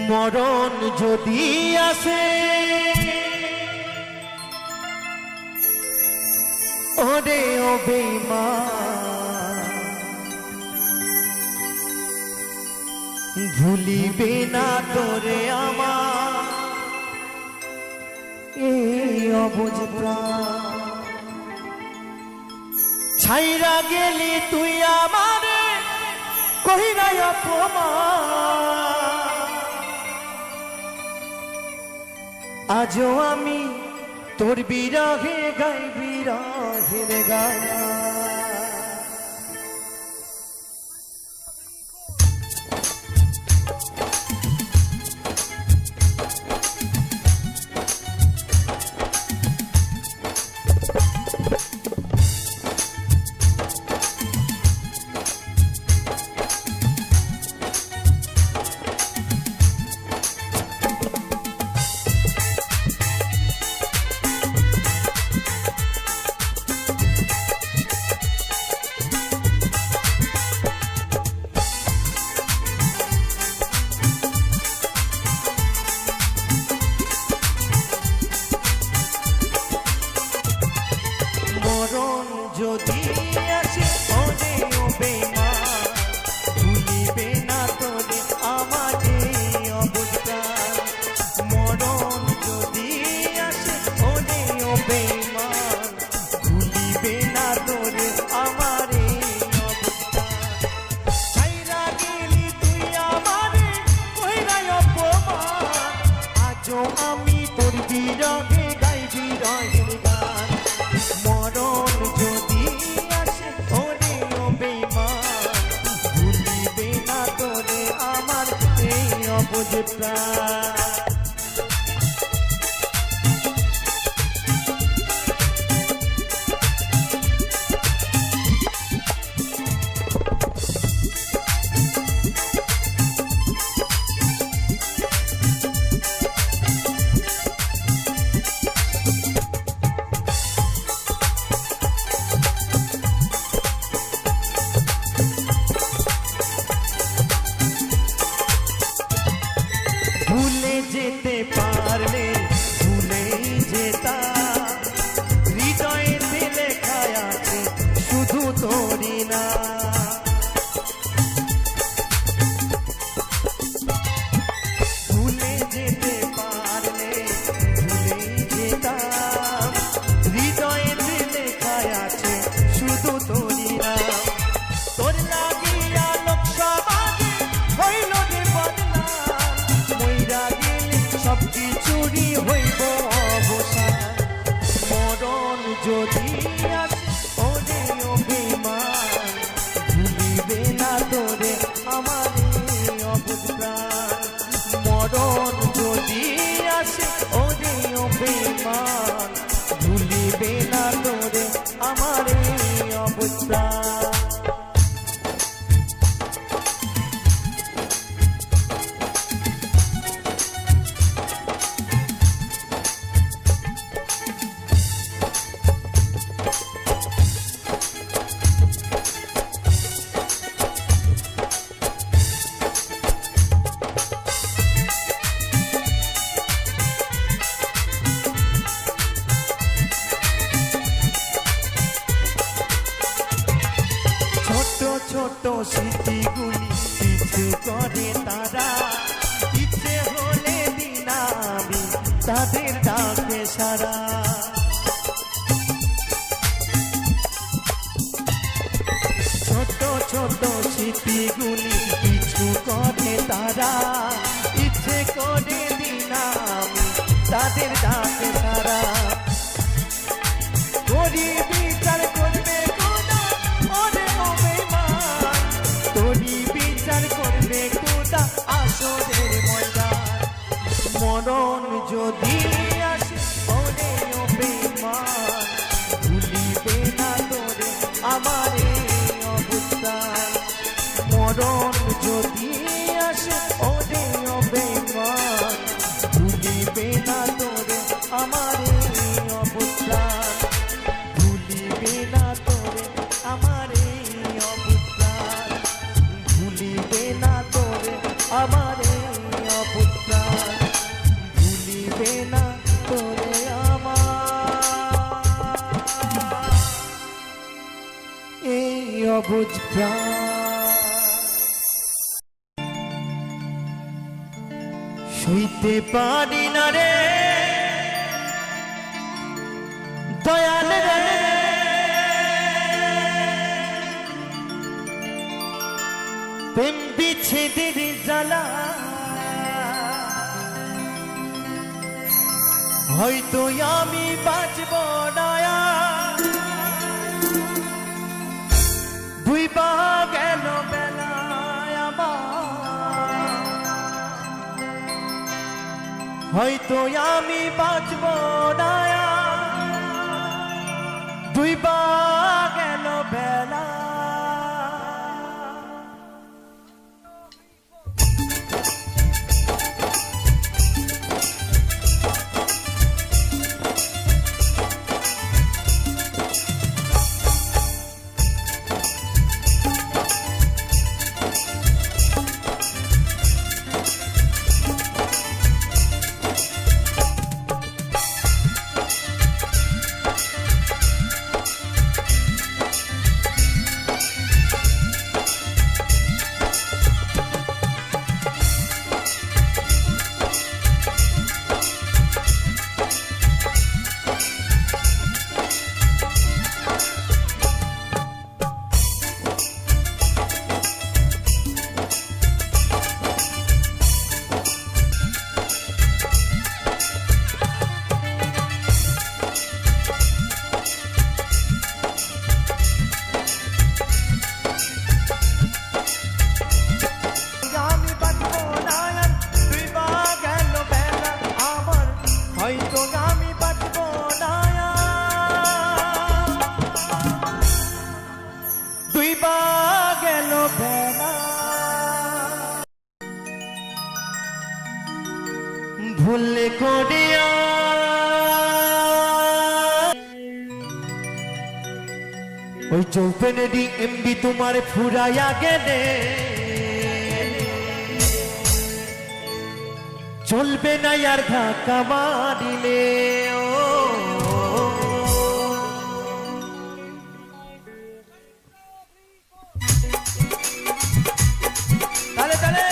মরণ যদি আসে ওরে ও বেঈমান ভুলিবে না তোরে আমার এই অবুঝ প্রাণ ছাইরা গেলি তুই আমারে কহিরা অপমান আজও আমি তোর বিরহে গাই বিরহের গান যদি আসে ওরে ও বেঈমান ভুলিবে না তোরে আমার এই অবুঝ প্রাণ মরণ যদি আসে ওরে ও বেঈমান ভুলিবে না তোরে আমার এই অবুঝ প্রাণ ছাইরা গেলি তুই আমারে কইরা অপমান আজও আমি তোর বিরহে গাই বিরহের গান মরণ যদি আসে ওরে ও বেঈমান ভুলিবে না তোরে আমার এই অবুঝ প্রাণ ভুলে যেতে পারলে ভুলেই যেতাম হৃদয়েতে লেখা আছে শুধু তোরই না ভুলে যেতে পারলে ভুলেই যেতাম হৃদয়েতে লেখা আছে শুধু তোরই না তোর লাগিয়া লোক সমাজে হইল রে বদনাম মইরা গেলে সব কিছুরই হইব অবসান মরণ যদি আসে ওরে ও বেঈমান ভুলিবে না তোরে আমার এই অবুঝ প্রাণ মরণ যদি আসে ওরে ও বেঈমান ভুলিবে না তোরে আমার এই অবুঝ প্রাণ ছোট স্মৃতিগুলি কিছু করে তারা ইচ্ছে হলে দিনামি তাদের ডাকে সারা ছোট ছোট স্মৃতিগুলি কিছু করে তারা ইচ্ছে করে দিনামি তাদের ডাকে সারা তোরই বিচার করবে খোদা ওরে ও বেঈমান তোরই বিচার করবে খোদা আসরের ময়দান মরণ যদি আসে ওরে ও বেঈমান ভুলিবে না তোরে আমার এই অবুঝ প্রাণ মরণ যদি আসে ওরে ও বেঈমান ভুলিবে না তোরে আমার এই অবুঝ প্রাণ ভুলিবে না তোরে আমার এই অবুঝ প্রাণ ভুলিবে না তোরে আমার এই অবুঝ অবুঝ প্রাণ সইতে পারি না রে দয়াল রে প্রেম বিচ্ছেদের জ্বালা হয়তো আমি বাঁচব না দুই পা গেল বেলায় আমার হয়তো আমি বাঁচব না দুই পা গেল বেলা ভুলে করিয়া ওই চৌপেনেরই এমবি তোমার ফুরাইয়া গেলে চলবে না আর ধাক্কা মারিলে তালে তালে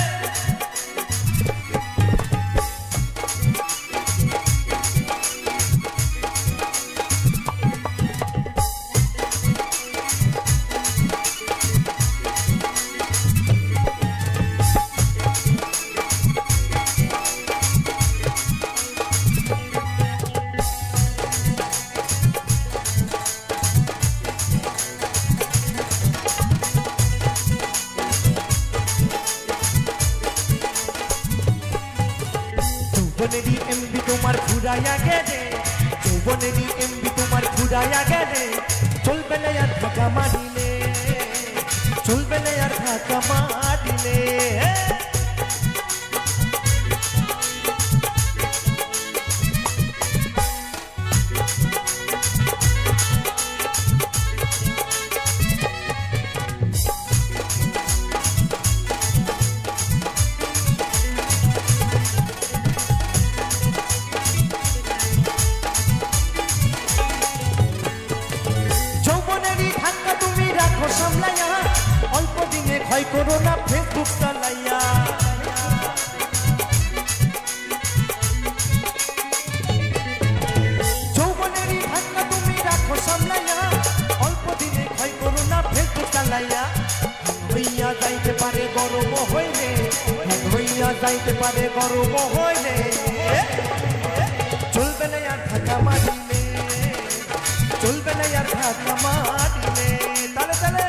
যৌবনেরই এমবি তোমার ফুরাইয়া গেলে যৌবনেরই এমবি তোমার ফুরাইয়া গেলে চলবে না আর ধাক্কা মারিলে চলবে না আর ধাক্কা মারিলে সামলাইয়া অল্প দিনে ক্ষয় করো না ফেসবুক চালাইয়া যৌবনেরই ধাক্কা তুমি রাখো সামলাইয়া অল্প দিনে ক্ষয় করো না ফেসবুক চালাইয়া হইয়া যাইতে পারে গরম হইলে হইয়া যাইতে পারে গরম হইলে চলবে না আর ধাক্কা মারিলে চলবে না আর ধাক্কা মারিলে তালে তালে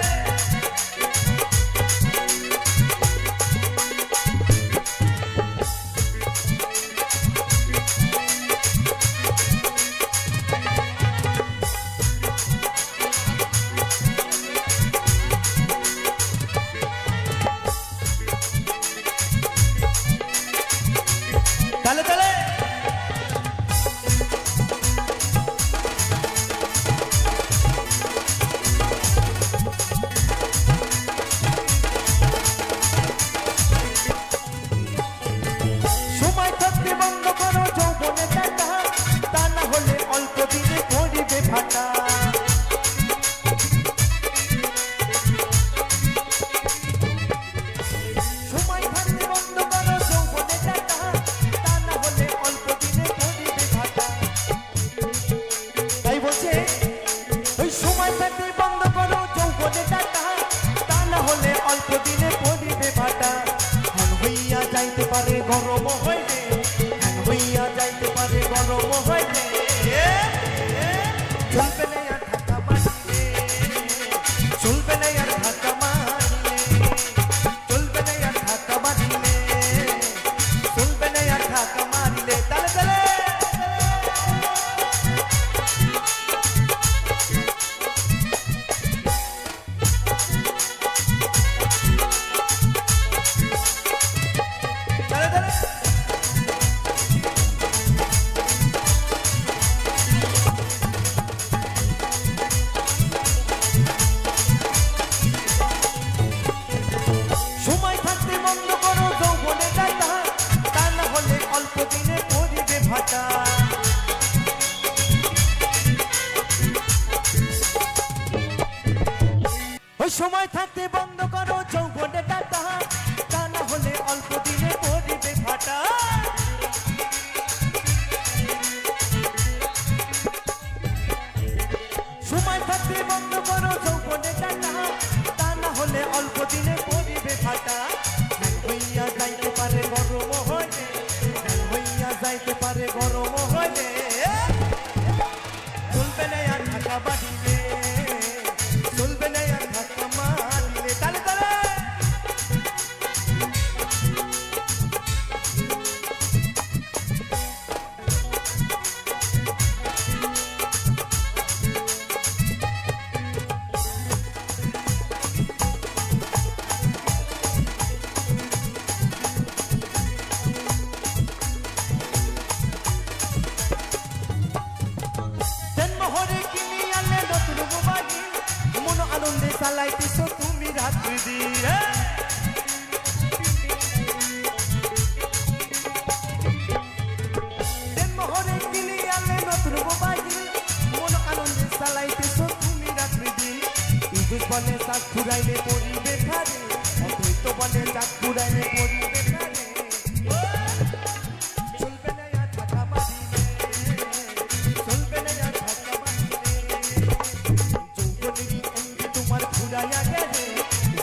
তালে তালে গরম হইলে ধ্যান হইয়া যাইতে পারে গরম হইলে চলবে না আর ঢাকা মারিলে চলবে না আর ঢাকা মারিলে চলবে না আর ঢাকা মারিলে চলবে না আর ঢাকা মারিলে তালে তালে সময় থাকতে বন্ধ করো যৌবনে ডাটা তা না হলে অল্প দিনে পড়িবে ভাটা ওই সময় থাকতে বন্ধ করো যৌবনে ডাটা তা না হলে অল্প দিনে পড়িবে ভাটা সময় থাকতে বন্ধ করো যৌবনে ডাটা তা না হলে অল্প দিনে পড়িবে ফাটা ধ্যান হইয়া যাইতে পারে গরম হইলে ধ্যান হইয়া যাইতে পারে গরম হইলে চলবে না আর ঢাকা বাড়িলে চলবে না আর ঢাকা মারিলে তালে তালে দেনমোহরে কিনি আনলে নতুন মোবাইল মন আনন্দে চালাইতেছ তুমি রাত্রি দিয়ে দেনমোহরে কিনি আনলে নতুন মোবাইল মন আনন্দে চালাইতেছ তুমি রাত্রি দিন ইদুস বলে চাক ঘুরাইলে পড়িবে খারে অদ্বৈত বলে চাক ঘুরাইলে পড়িবে খারে চলবে না আর ঢাকা মারিলে চলবে না আর ঢাকা মারিলে যৌবনেরই এমবি তোমার ফুরাইয়া গেলে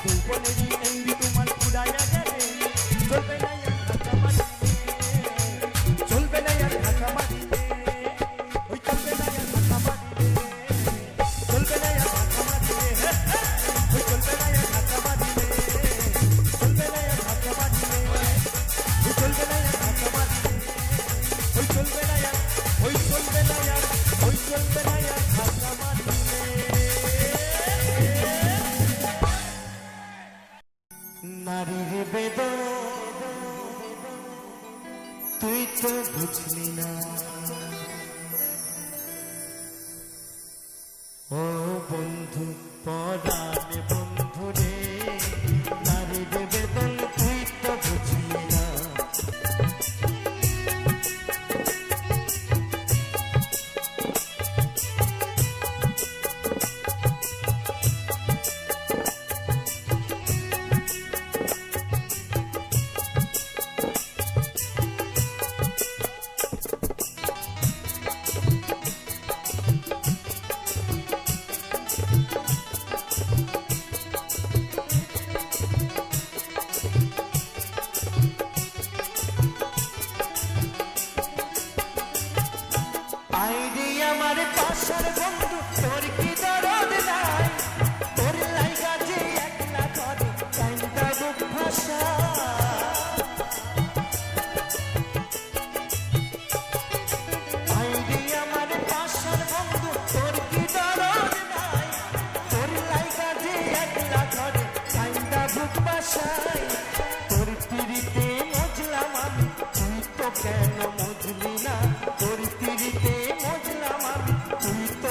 যৌবনেরই এমবি তোমার ফুরাইয়া গেলে চলবে না আর ঢাকা মারিলে চলবে না আর ঢাকা মারিলে ওই চলবে না আর ঢাকা মারিলে চলবে না আর ঢাকা মারিলে ওই চলবে না আর ঢাকা মারিলে চলবে না আর ঢাকা মারিলে ওই চলবে না আর ঢাকা মারিলে ওই চলবে না আর ওই চলবে না আর ওই চলবে না আর ঢাকা মারিলে নারীর বেদন তুই তো বুঝলি না ও বন্ধু পরাণে বন্ধু রে নারীর বেদন তুই তো বুঝলি না আইরে আমার পাশার বন্ধু তোর কি দরদ নাই তোর লাইগা যে একলা করে কাইন্দা বুক ভাষা আইরে আমার পাশার বন্ধু তোর কি দরদ নাই তোর লাইগা যে একলা করে কাইন্দা বুক ভাষায় তোর পিড়িতে মজলাম আমি তুই তো কেন মজলি না তোর পিড়িতে মজলাম আমি তুই তো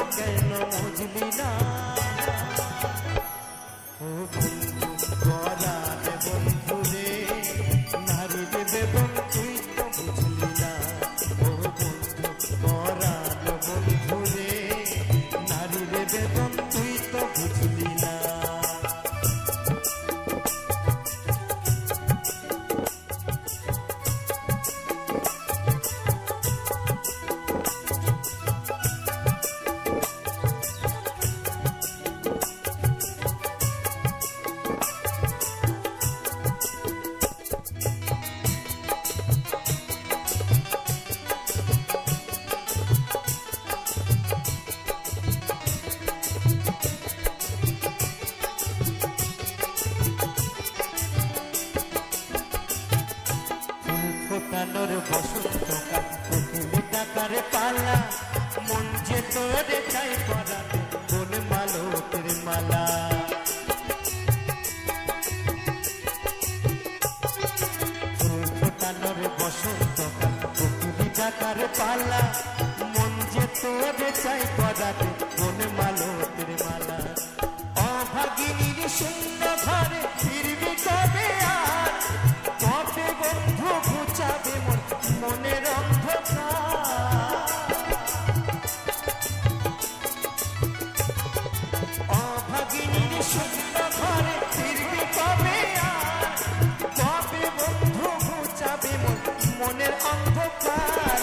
ফোটানোর বসন্তকাল কোকিল ডাকার পালা মন যে তোরে চাই পরাতে কোন মালতের মালা ফুল ফোটানোর বসন্তকাল কোকিল ডাকার পালা মন যে তোরে চাই পরাতে কোন মালতের মালা অভাগিনীর শূন্য ঘরে ফিরবি কবে আর কবে বন্ধু ঘুচাবে মনের অন্ধকার অভাগিনীর শূন্য ঘরে ফিরবি কবে আর কবে বন্ধু ঘুচাবে মনের অন্ধকার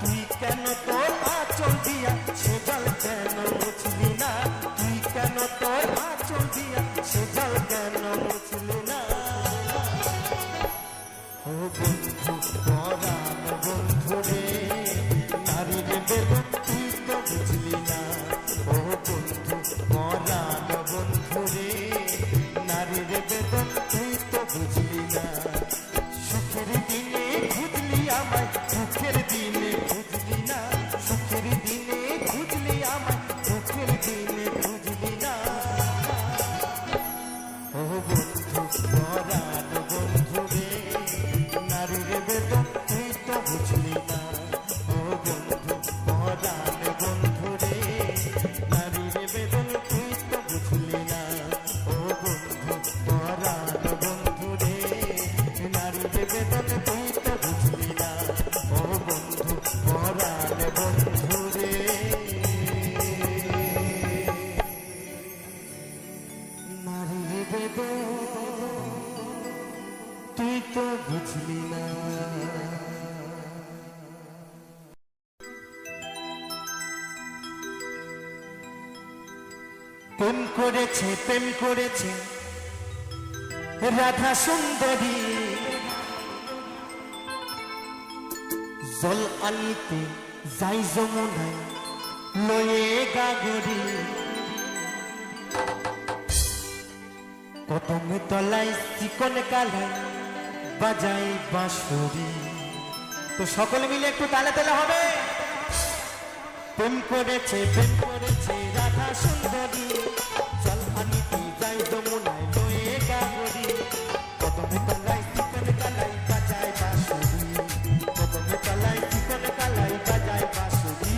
তুই কেন তোর আঁচল দিয়া সে জল কেন মুছলি না তুই কেন তোর আঁচল দিয়া সে জল কেন মুছলি না ও বন্ধু পরাণ বন্ধু রে নারীর বেদন তুই তো বুঝলি না ও বন্ধু পরাণ বন্ধু রে নারীর বেদন তুই তো বুঝলি না সুখের দিনে খুঁজলি আমায় দুঃখের দিনে খুঁজলি না সুখের দিনে খুঁজলি আমায় দুঃখের দিনে খুঁজলি না ও বন্ধু পরাণ বন্ধু রে নারীর বেদন তুই তো বুঝলি না ও বন্ধু পরাণ বন্ধু রে নারীর বেদন তুই তো বুঝলি না ও বন্ধু পরাণ বন্ধু রে নারীর বেদন তুই তো বুঝলি না ও বন্ধু পরাণ বন্ধু রে নারীর বেদন তুই তো বুঝলি না প্রেম করেছে রাধা সুন্দরী জল আনিতে যাই যমুনায় লয়ে গাগরি কদম তলায় চিকন কালায় বাজাই বাঁশরি তো সকলে মিলে একটু তালে তালে হবে প্রেম করেছে রাধা সুন্দরী জল আনিতে যাই যমুনায় লয়ে গাগরি কদমে তলায় চিকন কালাই বাজায় বাঁশরি কদমে তলায় চিকন কালাই বাজায় বাঁশরি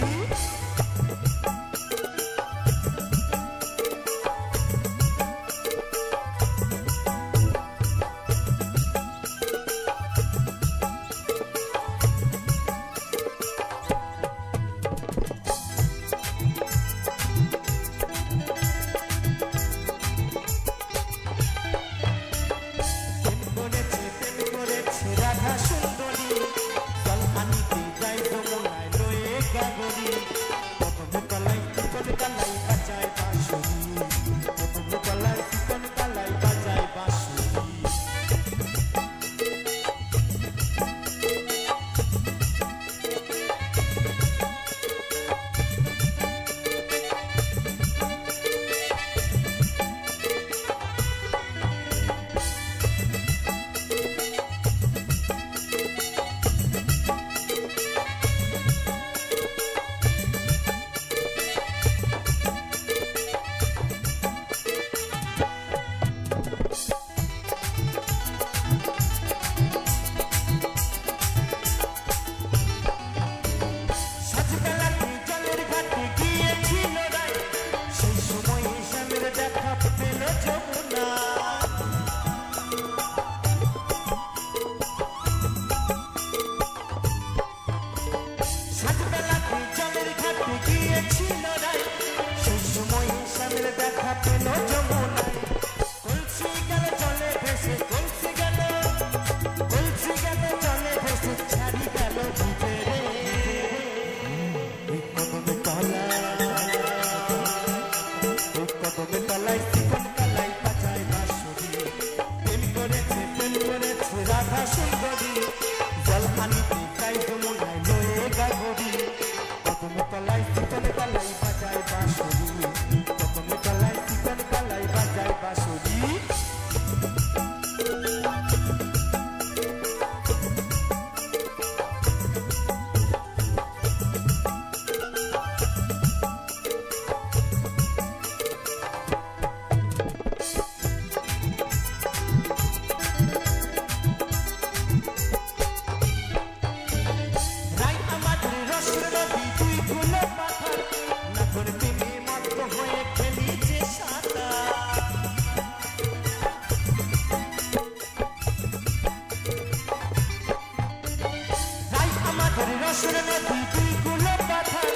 যশোর নদী দুই কুলো পাথর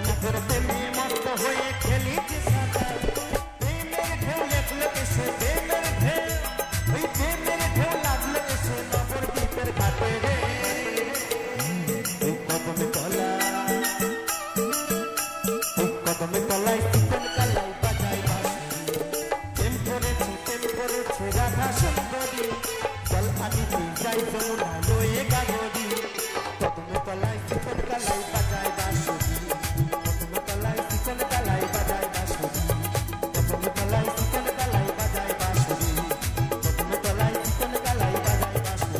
নগর প্রেমে মত হয়ে খেলি যে সাঁতার প্রেমের ঢেউ লেখলো এসে প্রেমের ঢেউ ওই প্রেমের ঢেউ লাগলো এসে নগর দ্বীপের ঘাটে রে কদমে তলা কদমে তলায় চিকন কালাই বাজায় বাঁশি প্রেম করেছে রাধা সুন্দরী জল আদিতে যাই যমুনা লয়ে গাগরি কদমে তলায় চিকন কালাই বাজায় বাঁশি কদমে তলায় চিকন কালাই বাজায় বাঁশি কদমে তলায় চিকন কালাই বাজায় বাঁশি কদমে তলায় চিকন কালাই বাজায় বাঁশি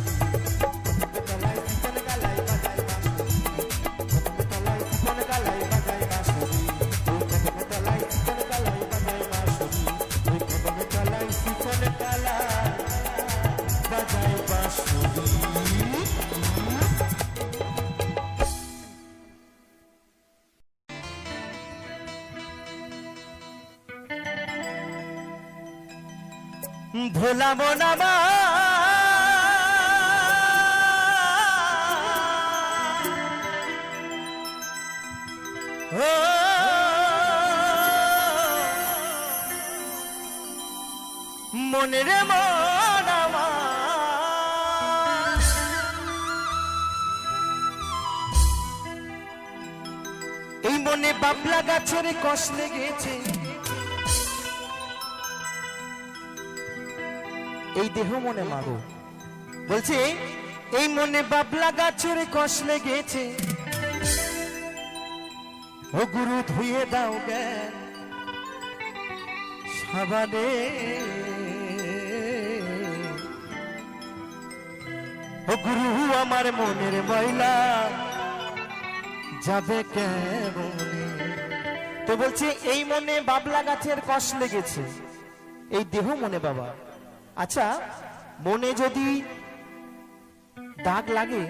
কদমে তলায় চিকন কালাই বাজায় বাঁশি কদমে তলায় চিকন কালাই বাজায় বাঁশি কদমে তলায় চিকন কালাই বাজায় বাঁশি কদমে তলায় চিকন কালাই বাজায় বাঁশি ভোলা মোনামা ও মনের মোনামা এই মনে বাবলা গাছের কষ লেগেছে এই দেহ মনে মাগো বলছে এই মনে বাবলা গাছের কষ লেগেছে ও গুরু ধুয়ে দাও জ্ঞান সাবানে ও গুরু আমার মনের ময়লা যাবে কেমনে তো বলছে এই মনে বাবলা গাছের কষ লেগেছে এই দেহ মনে বাবা আচ্ছা মনে যদি দাগ লাগে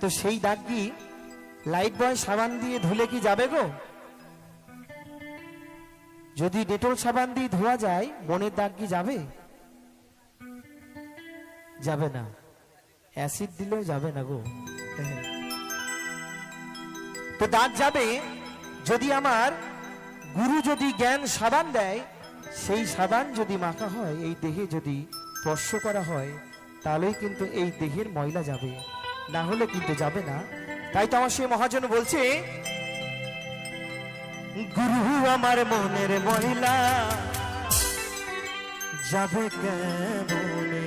তো সেই দাগ কি লাইট বয় সাবান দিয়ে ধুলে কি যাবে গো যদি ডেটল সাবান দিয়ে ধোয়া যায় মনের দাগ কি যাবে যাবে না অ্যাসিড দিলেও যাবে না গো তো দাগ যাবে যদি আমার গুরু যদি জ্ঞান সাবান দেয় সেই সাবান যদি মাখা হয় এই দেহে যদি স্পর্শ করা হয় তাহলেই কিন্তু এই দেহের ময়লা যাবে না হলে কিন্তু যাবে না তাই তো আমার সেই মহাজন বলছে গুরু আমার মনের ময়লা যাবে কেমনে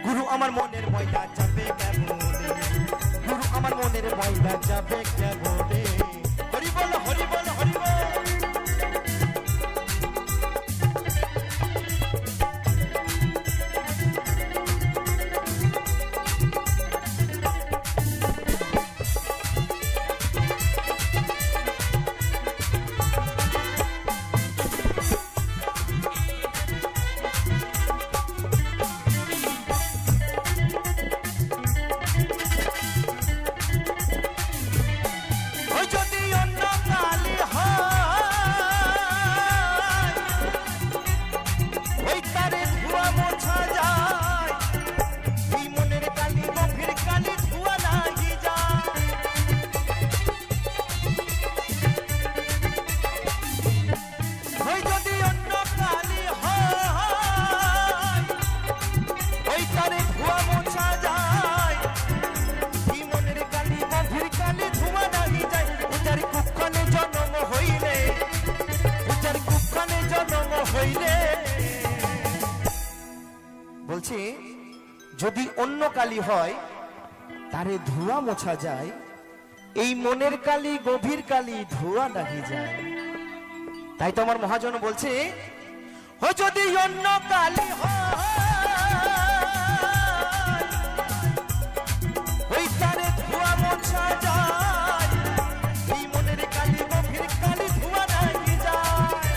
গুরু আমার মনের ময়লা যাবে কেমনে গুরু আমার মনের ময়লা যাবে কেমনে হরি বল হরি বল হরি বল বলছে যদি অন্য কালি হয় তারে ধোয়া মোছা যায় এই মনের কালি গভীর কালি ধোয়া নাহি যায় তাই তো আমার মহাজন বলছে, ও যদি অন্য কালী হয় ওই তারে ধোয়া মোছা যায়, এই মনের কালী গভীর কালী ধোয়া নাকি যায়।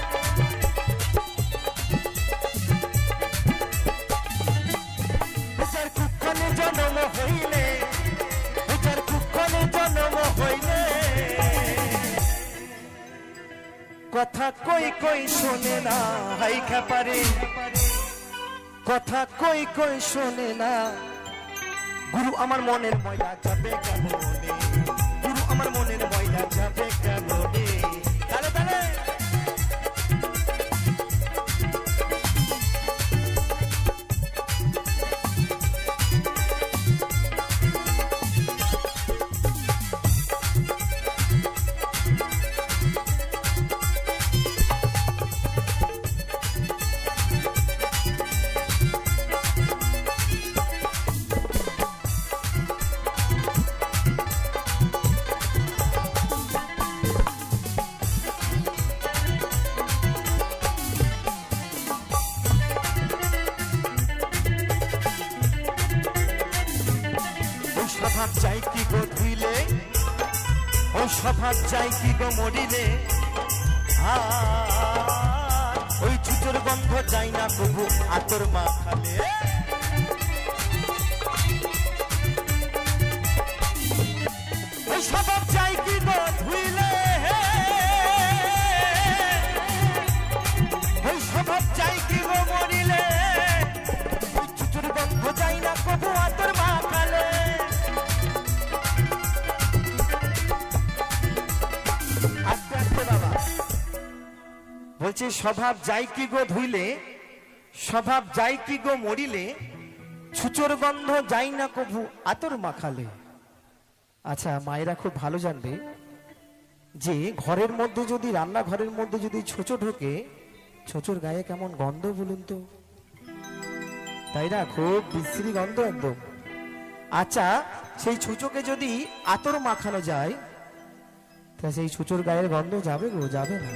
যার কুক্ষণে জন্ম হইলে, যার কুক্ষণে জন্ম হইলে কথা কই কই শোনে না, হাই খাপারে কথা কই কই শোনে না। গুরু আমার মনের ময়লা যাবে কেমনে, গুরু আমার মনের ময়লা যাবে কেমনে। তালে তালে স্বভাব চাই কি গো ধুইলে, ও স্বভাব চাই কি গো মরিলে, ওই ছুটোর গন্ধ চাই না কবু আতর মাখালে। ওই স্বভাব চাই কি গো ধুইলে, ওই স্বভাব চাই কি গো মরিলে, ওই ছুটোর গন্ধ চাই না কবু আতর মাখালে। বলছে স্বভাব যাই কি গো ধুইলে, স্বভাব যাই কি গো মরিলে, ছুচোর গন্ধ যাই না কভু আতর মাখালে। আচ্ছা, মায়েরা খুব ভালো জানবে যে ঘরের মধ্যে যদি, রান্নাঘরের মধ্যে যদি ছোচো ঢোকে, ছোচোর গায়ে কেমন গন্ধ বলুন তো, তাই না? খুব বিশ্রী গন্ধ একদম। আচ্ছা, সেই ছুচোকে যদি আতর মাখানো যায়, তা সেই ছুচোর গায়ের গন্ধ যাবে গো? যাবে না।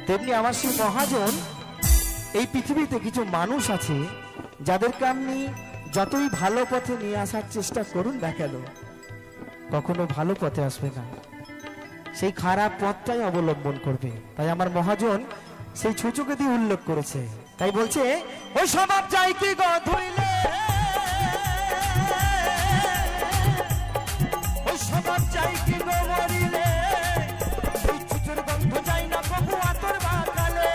তেমনি আমার সেই মহাজন, এই পৃথিবীতে কিছু মানুষ আছে যাদেরকে আপনি যতই ভালো পথে নিয়ে আসার চেষ্টা করুন না কেন, কখনো ভালো পথে আসবে না, সেই খারাপ পথটাই অবলম্বন করবে। তাই আমার মহাজন সেই ছুচোকে দিয়ে উল্লেখ করেছে। তাই বলছে, ওই স্বভাব চাই কি গো ধুইলে, ওই স্বভাব চাই কি গো মরিলে, ওই ছুচোর গন্ধ চাই না কবু আতর মাখালে।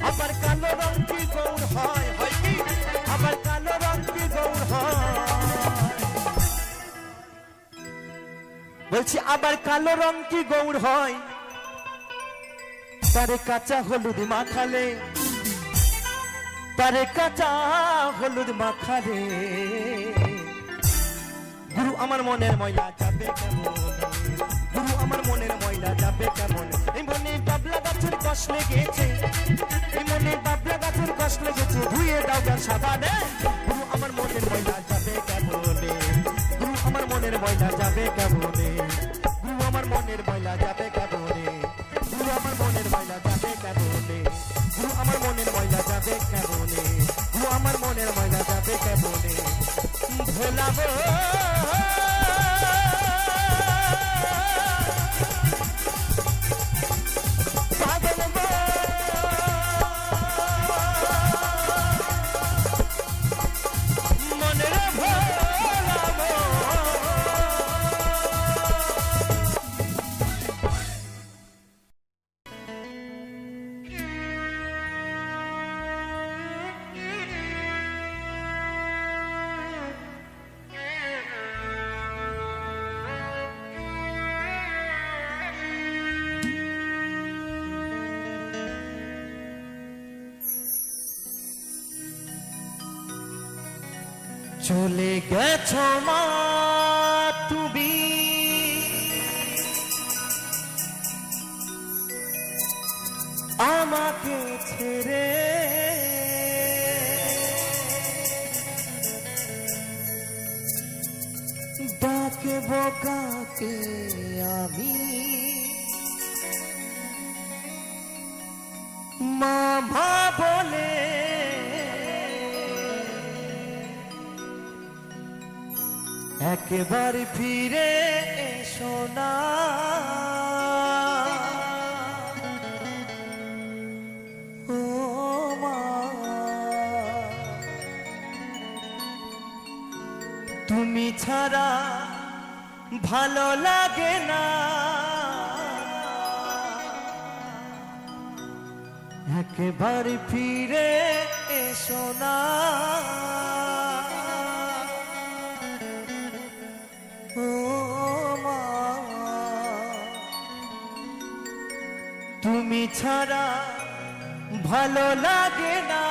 আবার কালো রং কি গৌর হয়, হয় কি? আবার কালো রং কি গৌর হয়? বলছি আবার কালো রং কি গৌর হয়? তারে কাঁচা হলুদ মাখালে, তারে কাঁচা হলুদ মাখালে, গুরু আমার মনের ময়লা যাবে কেমন, গুরু আমার মনের ময়লা যাবে কেমন। এই মনে বাবলা গাছের কষ লেগেছে, এই মনে বাবলা গাছের কষ লেগেছে, ধুয়ে দাও গান সাবানে। গুরু আমার মনের ময়লা যাবে কেমনে, গুরু আমার মনের ময়লা যাবে কেমনে, গুরু আমার মনের ময়লা যাবে কেমনে, গুরু আমার মনের ময়লা যাবে কেমনে, গুরু আমার মনের ময়লা যাবে কেমনে, গুরু আমার মনের ময়লা যাবে কেমনে। ভোলাবো চলে গেছো মা তুমি, আমাকে ছেড়ে, ডাক ডাকবো কাকে আমি মামা বলে, একবার ফিরে এসো না ও মা, তুমি ছাড়া ভালো লাগে না, একবার ফিরে এসো না ও মা, তুমি ছাড়া ভালো লাগে না।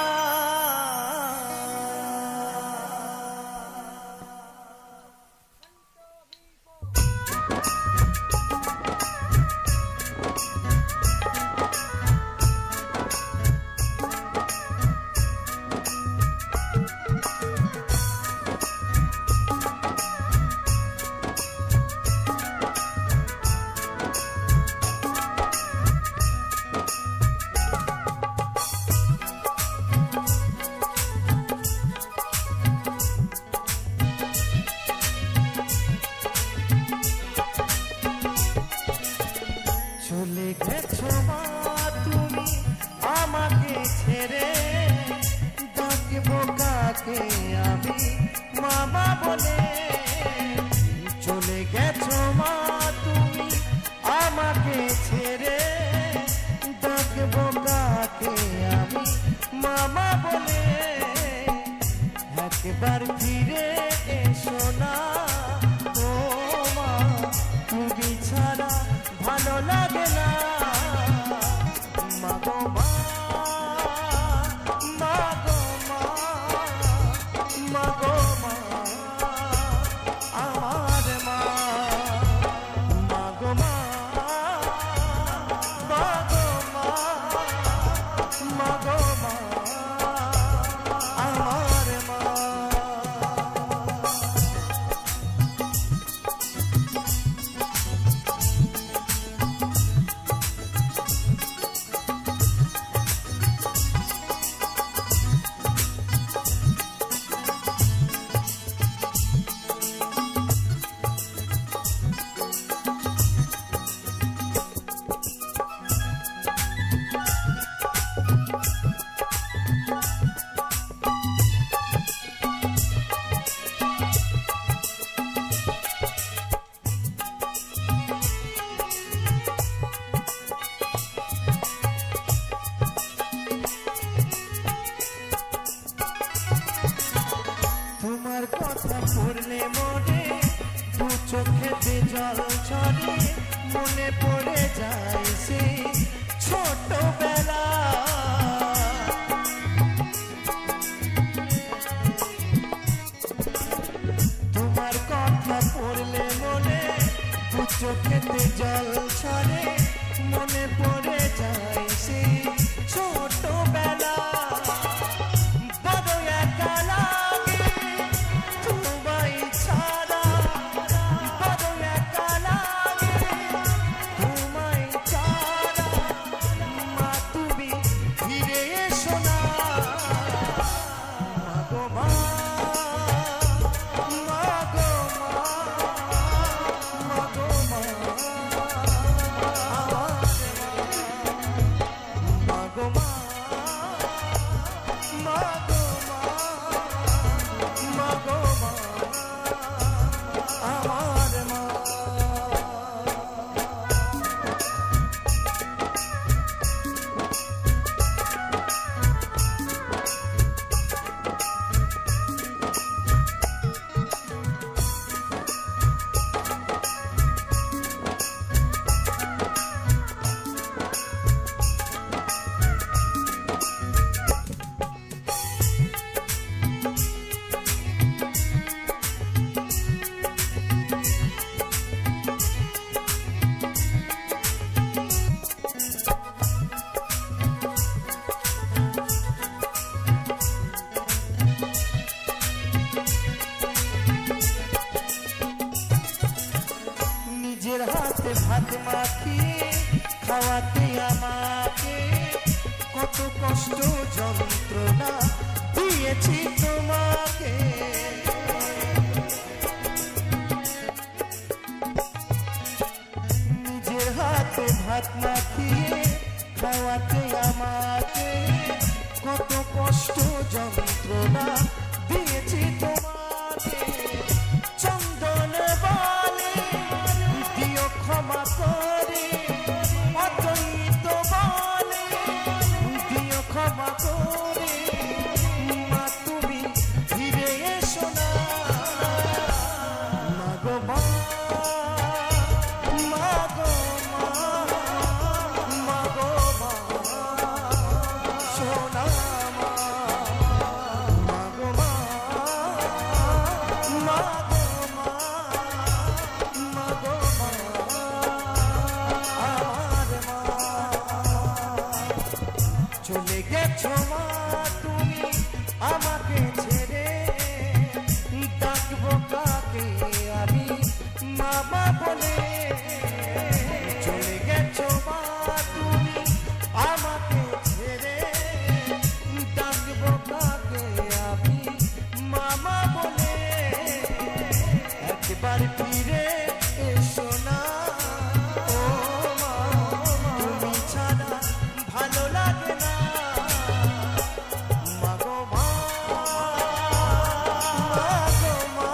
চলে গেছো মা তুমি আমাকে ছেড়ে, ডাকবো কাকে আমি মামা বলে, চলে গেছো মা তুমি আমাকে ছেড়ে, ডাকবো কাকে আমি মামা বলে, একবার ফিরে এসো না ও মা, তুমি ছাড়া ভালো লাগে না মাগো মা, মাগো মা, মাগো মা, আমার মা, মাগো মা, মাগো মা, মাগো মা, আমার মা। তোমার কথা পড়লে মনে দু চোখেতে জল ঝরে, মনে পড়ে যায় সেই ছোটবেলা, তোমার কথা পড়লে মনে দু চোখেতে জল ঝরে, মনে পড়ে যায় সেই ছোটবেলা, বড় একা লাগে তোমায় ছাড়া, বড় একা লাগে তোমায় ছাড়া, মা তুমি ভাত মাখিয়ে খাওয়াতে আমাকে কত কষ্ট যন্ত্রণা দিয়েছি তোমাকে নিজের হাতে ভাত মাখিয়ে খাওয়াতে আমাকে কত কষ্ট যন্ত্রণা দিয়েছি তোমাকে চন্দন বলে দিও ক্ষমা করে অদ্বৈত বলে দিও ক্ষমা করে মা তুমি ফিরে এসো না মাগো মা মাগো মা মাগো মা সোনা মা মাগো মা মাগো মা মাগো মা আমার মা চলে গেছো মা তুমি আমাকে ছেড়ে ডাকবো কাকে আমি মামা বলে চলে গেছো মা তুমি আমাকে ছেড়ে ডাকবো কাকে আমি মামা বলে একবার ফিরে এসো না ও মা তুমি ছাড়া ভালো লাগে না মাগো মা মাগো মা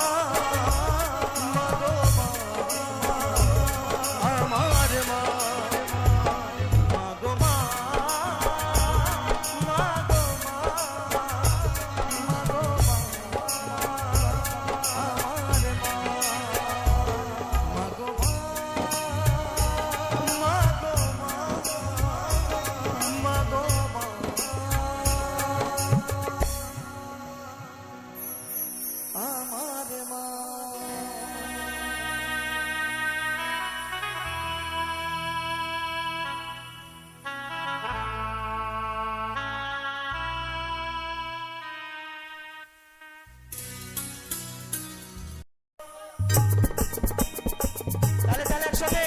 মাগো মা আমার মা মাগো মা মাগো মা মাগো মা আমার মা মাগো মা মাগো মা মাগো মা আমার মা তাহলে তাহলে একসাথে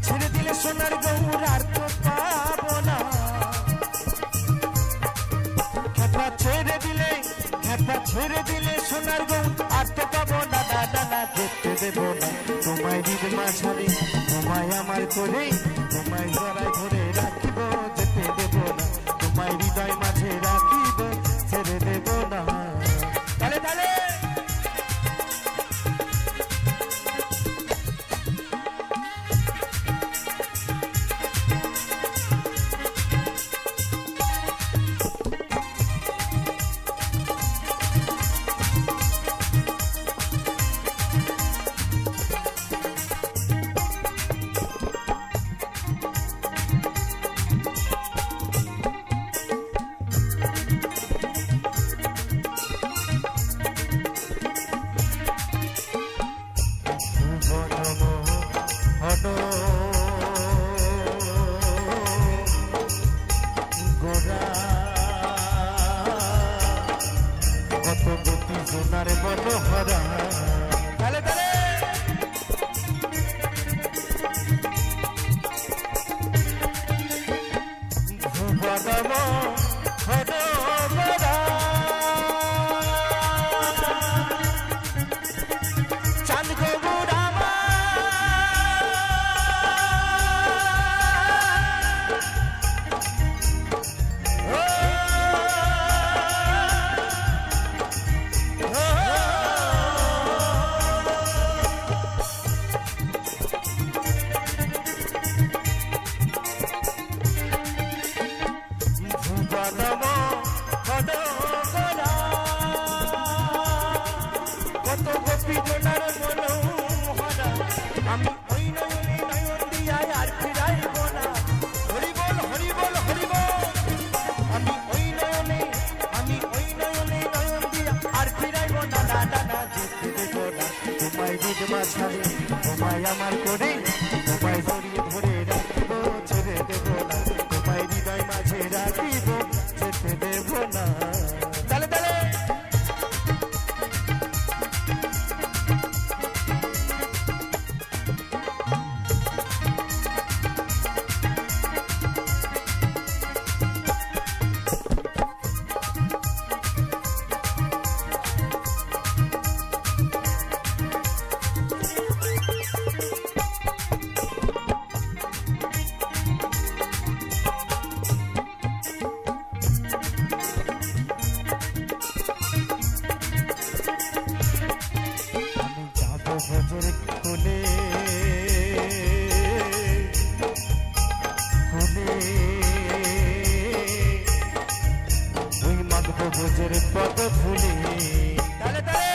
ছেড়ে দিলে সোনার গৌর আর তো পাবো না খেপা ছেড়ে দিলে সোনার গৌর আর তো পাবো না না না দেখতে দেবো না তোমায় দিদ মাঝারে তোমায় আমার করে তোমায় জড়ায় ধরে রাখিব যেতে দেবো না তোমায় হৃদয় মাঝে রাখিব ছেড়ে দেবো না তালে তালে কত গতি সোনার মনোহরা তালে তালে ভুবনম হরমরা চাঁদ গৌরামা আমার করে তোমায় জড়িয়ে ধরে রাখিব ছেড়ে দেব না তোমায় হৃদয় মাঝে রাখিব যেতে দেব না তালে তালে ভোজের কোলে কোলে ওই মাগব ভোজের পদ ফুলে তালে তালে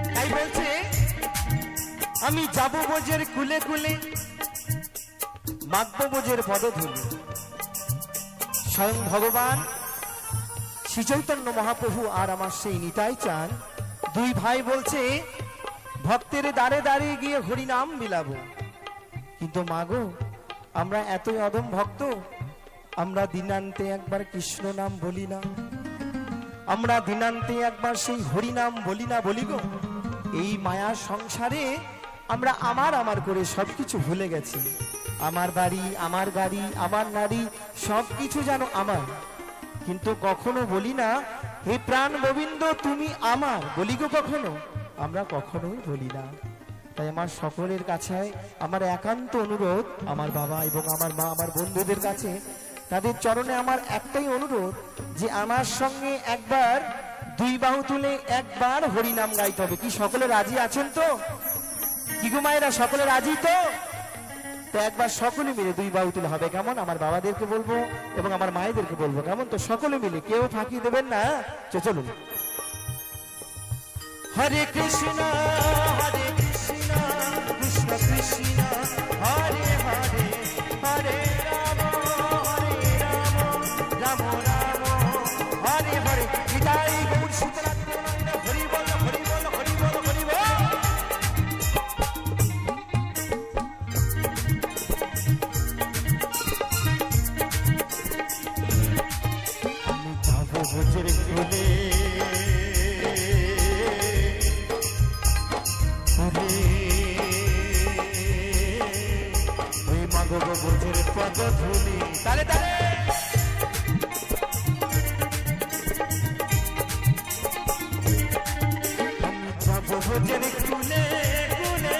তাই বলছে আমি যাব ভোজের কুলে কুলে মাগব ভোজের পদ ধুলে স্বয়ং ভগবান শ্রী চৈতন্য মহাপ্রভু আর আমার সেই নিতাই চান দুই ভাই বলছে ভক্তের দ্বারে দ্বারে গিয়ে হরিনাম বিলাবো কিন্তু মাগো আমরা এতই অদম ভক্ত আমরা দিনান্তে একবার কৃষ্ণ নাম বলি না আমরা দিনান্তে একবার সেই হরিনাম বলি না বলি গো এই মায়ার সংসারে আমরা আমার করে সবকিছু ভুলে গেছি আমার বাড়ি আমার গাড়ি আমার নারী সবকিছু যেন আমার কিন্তু কখনো বলি না হে প্রাণ গোবিন্দ তুমি আমার বলি গো কখনো আমরা কখনোই বলি না তাই আমার সকলের কাছে আমার একান্ত অনুরোধ আমার বাবা এবং আমার মা আমার বন্ধুদের কাছে তাদের চরণে আমার একটাই অনুরোধ যে আমার সঙ্গে একবার দুই বাহু তুলে একবার হরিনাম গাইতে হবে কি সকলে রাজি আছেন তো কি গো মায়েরা সকলে রাজি তো তো একবার সকলে মিলে দুই বাহু তুলে হবে কেমন আমার বাবাদেরকে বলবো এবং আমার মায়েদেরকে বলবো কেমন তো সকলে মিলে কেউ ফাঁকি দেবেন না চলুন হরে কৃষ্ণ কৃষ্ণ কৃষ্ণ হরে হরে হরে রাম রাম রাম হরে হরে নিতাই গৌর সীতারাম হরি বল হরি বল হরি বল হরি বল ভোজের কোলে ওই মাগব ভোজের পদ ধুলি তালে তালে আমি যাব ভোজের কোলে কোলে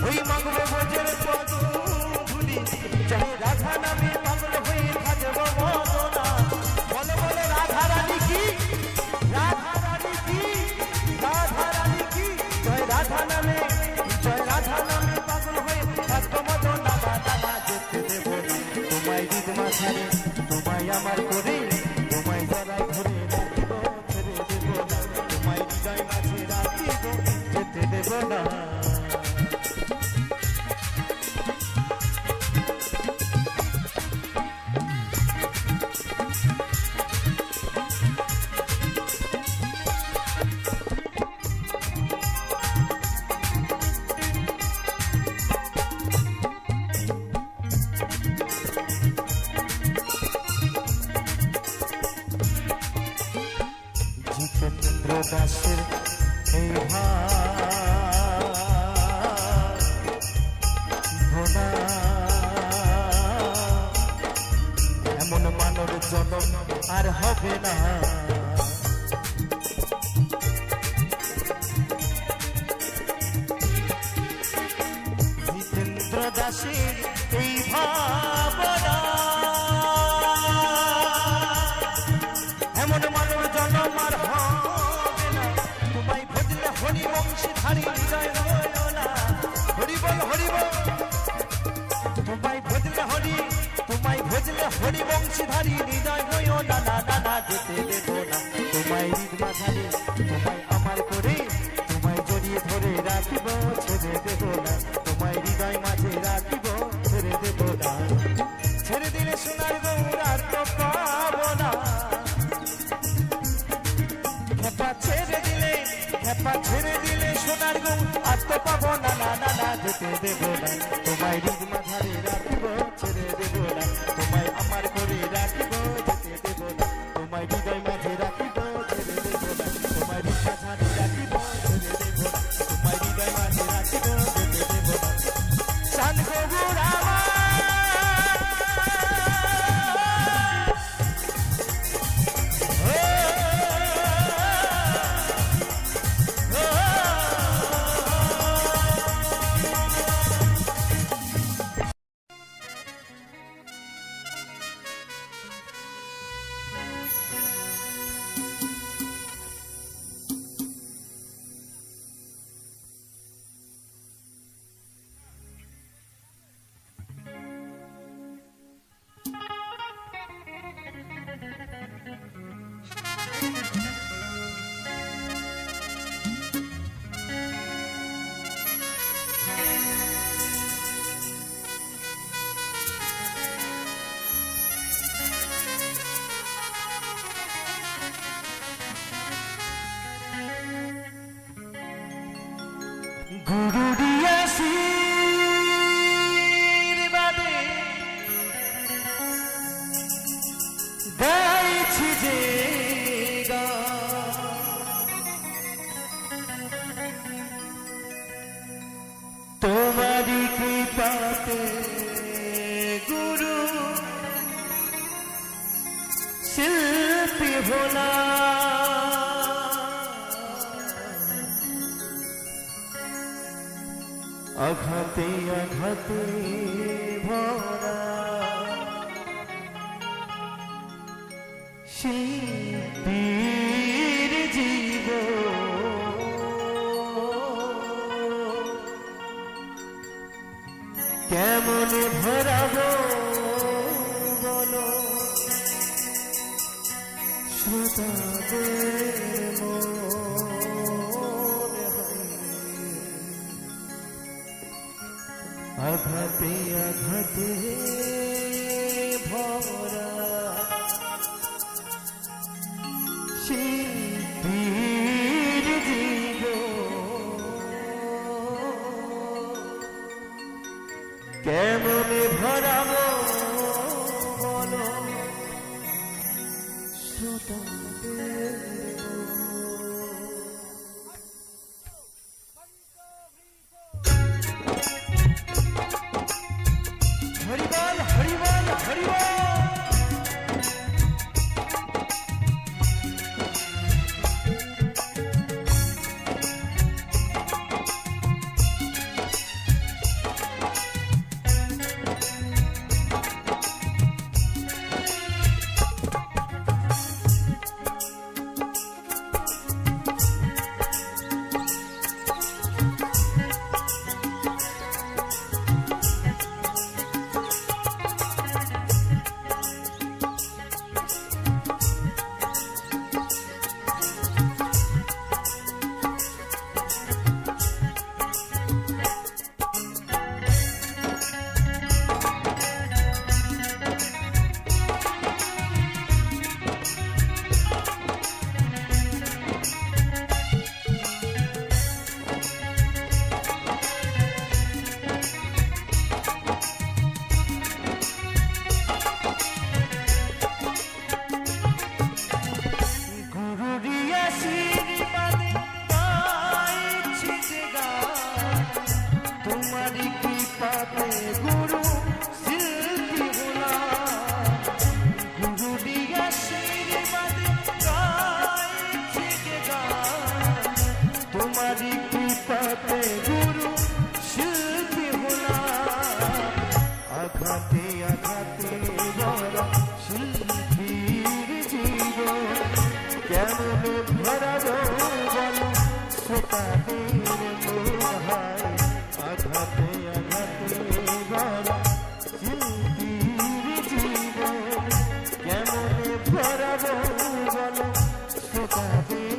ওই মাগব ভোজের পদ ধুলি চাই রাধা নামে পাগল হয়ে থাকব মদনা বলো বলো রাধা রানী কি রাধা রানী কি রাধা রানী কি জয় রাধা নামে পাগল হয়ে থাকব মদনা দাদা যেতে দেব তোমায় দিদ মাঝারে তোমায় আমার করে তোমায় জড়াই ধরে রাখিব ছেড়ে দেব না তোমায় হৃদয় মাঝে রাখিব যেতে দেব না জিতেন্দ্র দাসের এই ভাবনা এমন মানব জনম আর হবে না জিতেন্দ্র দাসের এই ভাবনা এমন মানব জনম আর হবে না তোমায় ভজলে হরি বংশীধারী হৃদয় রয়না হরি বল হরি বল তোমায় ভজলে হরি বংশীধারী হৃদয় রয়না না না যেতে দেব না তোমায় হৃদ মাঝারে তোমায় আমার করে তোমায় জড়িয়ে ধরে রাখিব ছেড়ে দেব না তোমায় হৃদয় মাঝে রাখিব ছেড়ে দেব না ছেড়ে দিলে সোনার গৌর আর তো পাবো না হ্যাপা ছেড়ে দিলে সোনার গো আর তো পাবো না না না না যেতে দেব না তোমায় হৃদ মাঝারে রাখিব ছেড়ে দেব না তোমায় আমার করে রাখিব যেতে দেব না তোমায় হৃদয় মাঝে রাখিব ছেড়ে দেব না তোমায় হৃদ মাঝারে রাখিব ছেড়ে দেব না তোমায় হৃদয় মাঝে রাখিব যেতে দেব না চান গবুর গুরুর আশীর্বাদে গাইছি যে তোমারি কৃপাতে গুরু শিল্পী হলা আঘাতে আঘাতে ভরা শিল্পীর জীব কেমন ভরাবো বলো শ্রোতাদের আঘাতে আঘাতে ভরা শিল্পীর জীব কেমন ভরাবো বলো শ্রোতাদের হরিবল হরিবল হরিবল আঘাতে আঘাতে ভরা শিল্পীর জীবন কেমন ভরাবো বলো শ্রোতাদের মোহায় আঘাতে আঘাতে ভরা শিল্পীর জীবন কেমন ভরাবো বলো শ্রোতাদের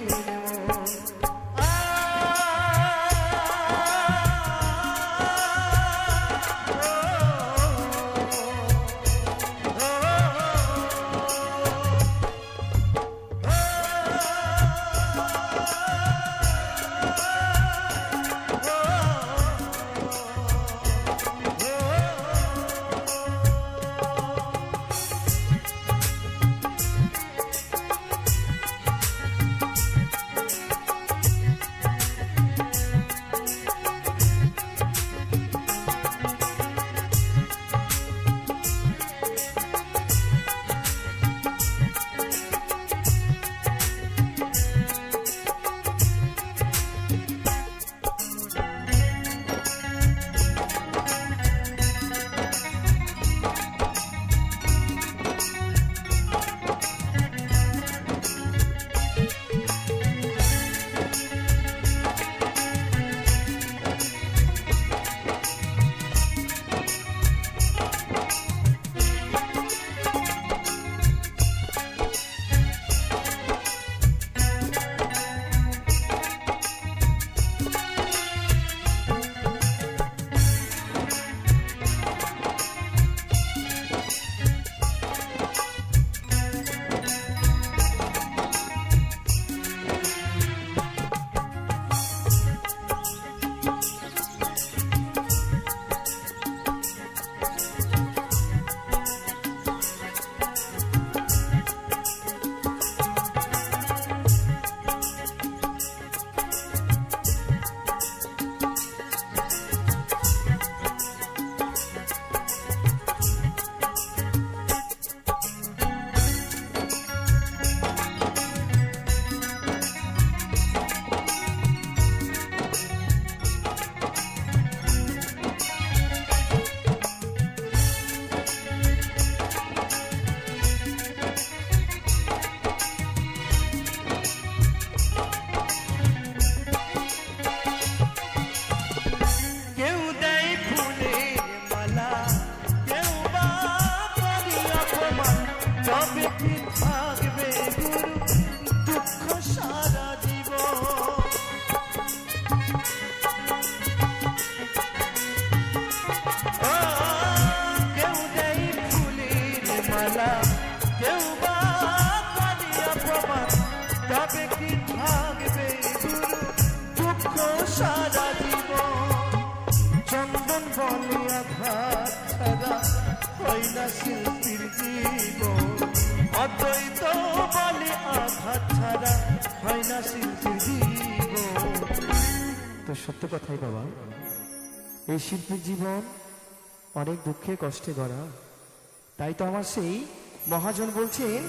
বলে আঘাত ছাড়া হয় না শিল্পীর জীবন, অদ্বৈত বলে আঘাত ছাড়া হয় না শিল্পীর জীবন। তো সত্য কথাই বাবা, এই শিল্পীর জীবন অনেক দুঃখে কষ্টে গড়া। তাই তো আমার সেই মহাজন বলছেন,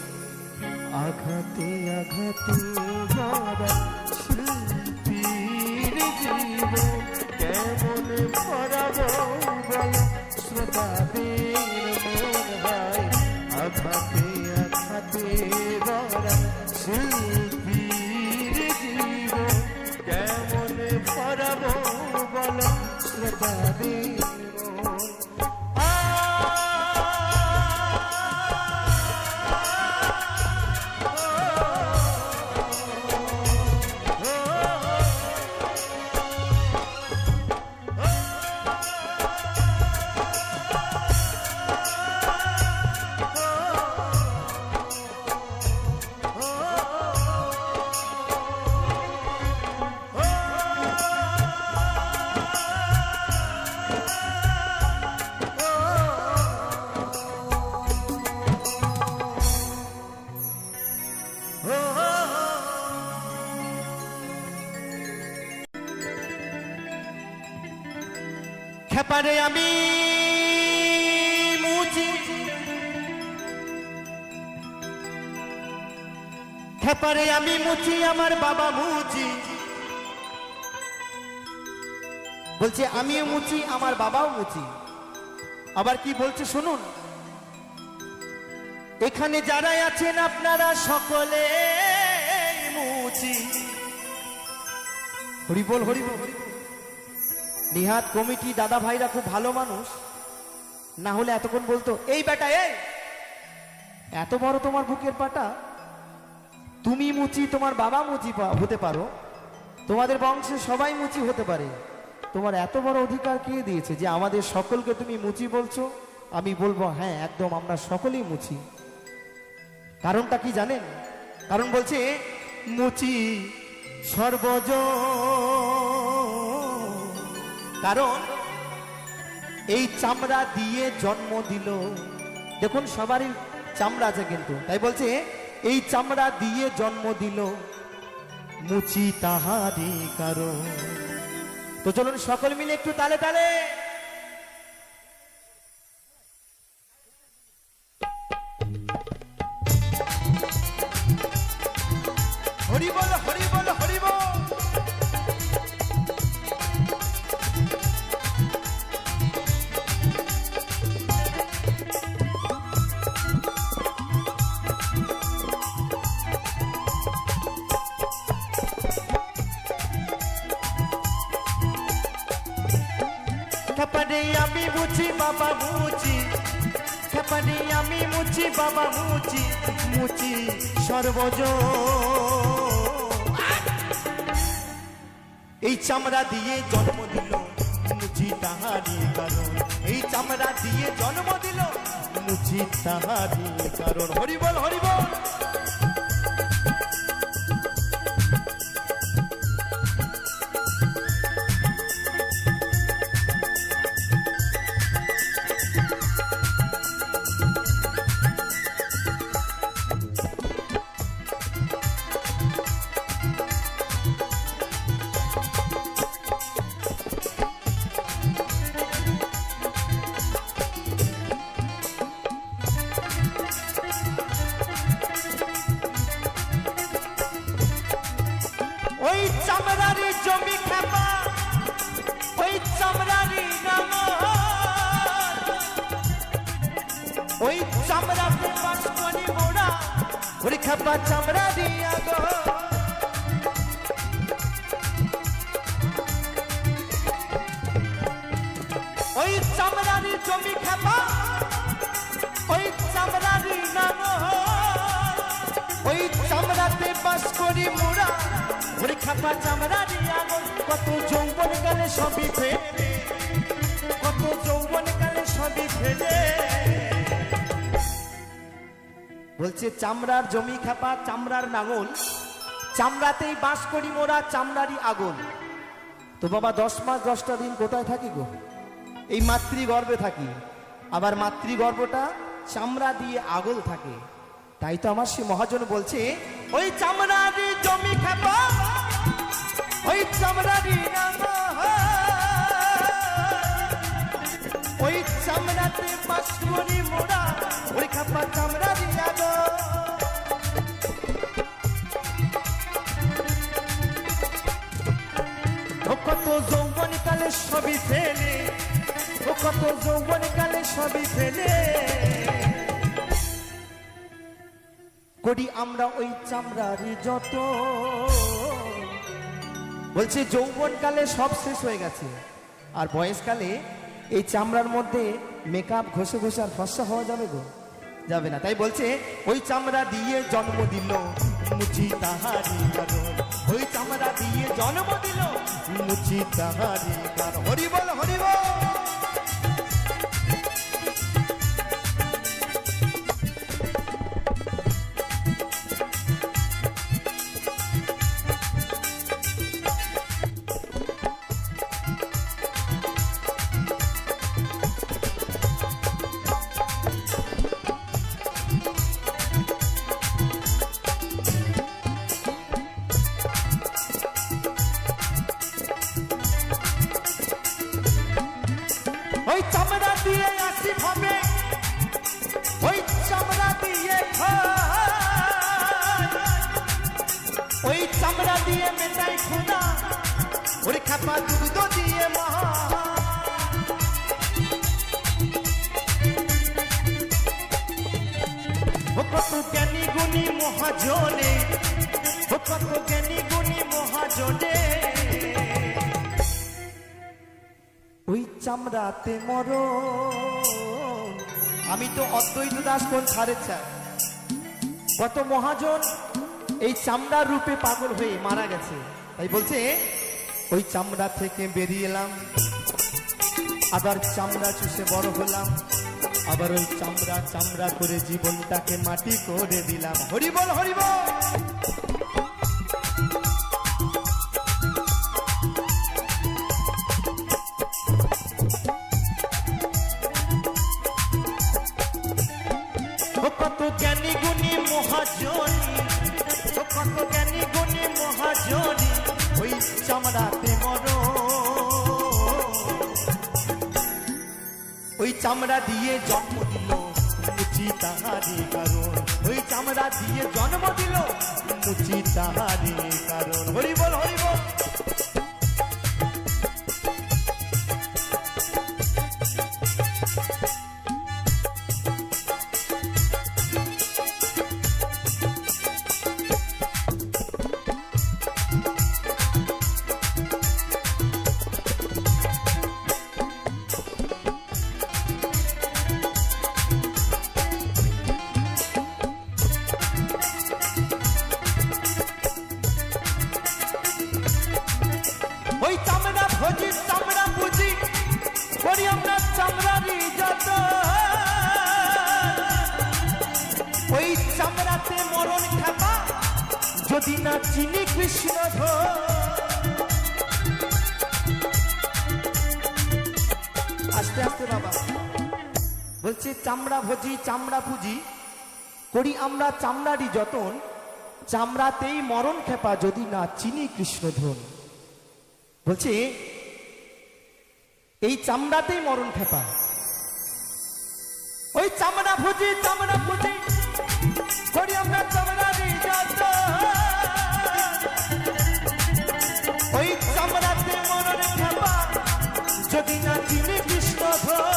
আঘাতে আঘাতে গড়া শিল্পীর জীবন কেমন ভরাবো বলো শ্রোতাদের মন হয়। আঘাতে আঘাতে গড়া শিল্পীর জীবন কেমন ভরাবো বলো শ্রোতাদের মন। খেপারে আমি মুচি, খেপারে আমি মুচি আমার বাবা মুচি। বলছে আমিও মুচি আমার বাবাও মুচি। আবার কি বলছে শুনুন, এখানে যারা আছেন আপনারা সকলে মুচি। হরিবল হরিবল হরিবল। নিহাত কমিটি দাদা ভাইরা খুব ভালো মানুষ, না হলে এতক্ষণ বলতো এই বেটা এই এত বড় তোমার বুকের পাটা, তুমি মুচি তোমার বাবা মুচি হতে পারো, তোমাদের বংশে সবাই মুচি হতে পারে, তোমার এত বড় অধিকার কে দিয়েছে যে আমাদের সকলকে তুমি মুচি বলছো? আমি বলবো হ্যাঁ একদম আমরা সকলেই মুচি। কারণটা কি জানেন? কারণ বলছে মুচি সর্বজ, কারণ এই চামড়া দিয়ে জন্ম দিল। দেখুন সবারই চামড়া আছে কিন্তু, তাই বলছে এই চামড়া দিয়ে জন্ম দিল মুচি তাহারি কারণ। তো চলুন সকল মিলে একটু তালে তালে হরি বল হরি বল হরি বল। খেপারে আমি মুচি বাবা মুচি, খেপারে আমি মুচি বাবা মুচি, মুচি সর্বজ। এই চামড়া দিয়ে জন্ম দিল মুচি তাহারি কারণ, এই চামড়া দিয়ে জন্ম দিল মুচি তাহারি কারণ। হরি বল হরি বল। ওই চামড়ারি জমি খেপা, ওই চামড়ারি নাম, ওই চামড়াতে বাস করি মোরা, ওই খেপা চামড়ারি আগো। ওই চামড়ারি জমি খেপা, ওই চামড়ারি নাম, ওই চামড়াতে বাস করি মোরা, ওরে খাপা চামড়ারি আগুন। কত যৌবন কালে সবই ফেলে, কত যৌবন কালে সবই ফেলে। বলছে চামড়ার জমি খাপা চামড়ার নাঙল, চামড়াতেই বাস করি মোরা চামড়ারি আগুন। তো বাবা 10 মাস 10টা দিন কোথায় থাকি গো? এই মাতৃগর্ভে থাকি, আবার মাতৃগর্ভটা চামড়া দিয়ে আগল থাকে। তাই তো আমার সে মহাজন বলছে, ওই চামড়ারি জমি খাবো, ওই চামড়ারি ওই চামড়াতে বাস করি মোরা, ওই খাপা চামড়ারি আগো। ও কত যৌবন কালে সবই ফেলে, ও কত যৌবন কালে সবই ফেলে করি আমরা ওই চামড়ারি যত। বলছে যৌবন কালে সব শেষ হয়ে গেছে, আর বয়সকালে এই চামড়ার মধ্যে মেকআপ ঘষে ঘষে আর ফর্সা হওয়া যাবে গো? যাবে না। তাই বলছে ওই চামড়া দিয়ে জন্ম দিল মুচি তাহারি কারণ, ওই চামড়া দিয়ে জন্ম দিল মুচি তাহারি কারণ। হরি বল হরি বল। ওই চামড়া দিয়ে আসি ভাবে, ওই চামড়া দিয়ে খাই, ওই চামড়া দিয়ে মেটাই খুনা, ওরে খাপা দুধ দিয়ে মা। ও কত জ্ঞানী গুণী মহাজনে, ও কত জ্ঞানী গুণী মহাজনে ওই চামড়াতে মরণ। আমি তো অদ্বৈত দাস কোন ছাড়ের চাই, কত মহাজন এই চামড়ার রূপে পাগল হয়ে মারা গেছে। তাই বলছে ওই চামড়া থেকে বেরিয়ে এলাম, আবার চামড়া চুষে বড় হলাম, আবার ওই চামড়া চামড়া করে জীবনটাকে মাটি করে দিলাম। হরি বল হরি বল। কত জ্ঞানী গুণী মহাজনী, কত জ্ঞানী গুণী মহাজনী ওই চামড়াতে মর। ওই চামড়া দিয়ে জন্ম দিল মুচি তাহারি কারণ, ওই চামড়া দিয়ে জন্ম দিল মুচি তাহারি কারণ। হরি বল হরি বল। ওই চামড়া ভোজি চামড়া বুঝি করি আমরা চামড়ারি যত, ওই চামড়াতে মরণ খাবা যদি না চিনি কৃষ্ণ ধর। আস্তে আস্তে বাবা বলছে চামড়া ভোজি চামড়া পুজি করি আমরা চামড়ারি যতন, চামড়াতেই মরণ খেপা যদি না চিনি কৃষ্ণ ধন। বলছে এই চামড়াতেই মরণ খেপা, ওই চামড়া ভুজি করি আমরা চামড়ারি যতন, ওই চামড়াতে মরণ খেপা যদি না চিনি কৃষ্ণ ধন।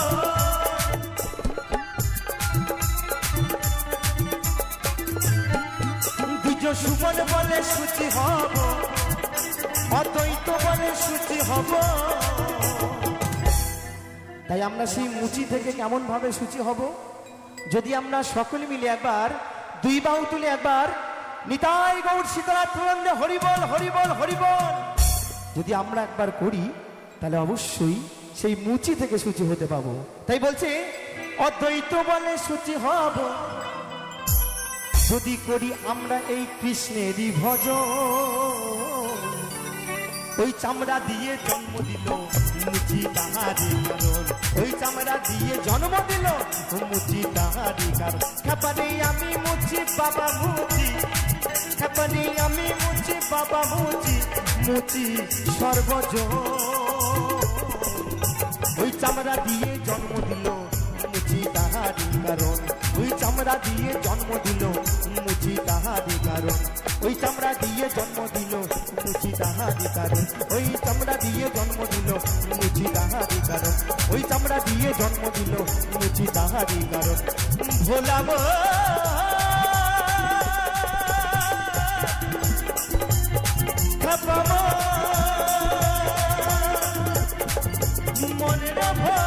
দ্বিজ সুমন বলে সূচি হব, অদ্বৈত বলে সূচি হব। তাই আমরা সেই মুচি থেকে কেমন ভাবে সূচি হব? যদি আমরা সকলে মিলে একবার দুই বাহু তুলে একবার নিতাই গৌর সীতারাত্রানন্দে হরিবল হরিবল হরিবল যদি আমরা একবার করি, তাহলে অবশ্যই সেই মুচি থেকে সূচি হতে পাবো। তাই বলছে অদ্বৈত বলে সূচি হব যদি করি আমরা এই কৃষ্ণেরই ভজন। ওই চামড়া দিয়ে জন্ম দিল মুচি তাহারি কারণ, ওই চামড়া দিয়ে জন্ম দিল মুচি তাহারি কারণ। খাপারে আমি মুচি বাবা মুচি, খাপারে আমি মুচি বাবা মুচি, মুচি সর্বজন। ওই চামড়া দিয়ে জন্ম দিল মুচি তাহারি কারণ, ওই চামড়া দিয়ে জন্ম দিল মুচি তাহারি কারণ, ওই চামড়া দিয়ে জন্ম দিল মুচি তাহারি কারণ, ওই চামড়া দিয়ে জন্ম দিল মুচি তাহারি কারণ, ওই চামড়া দিয়ে জন্ম দিল মুচি তাহারি কারণ। ভোলাব খাপাবো মনে রাখো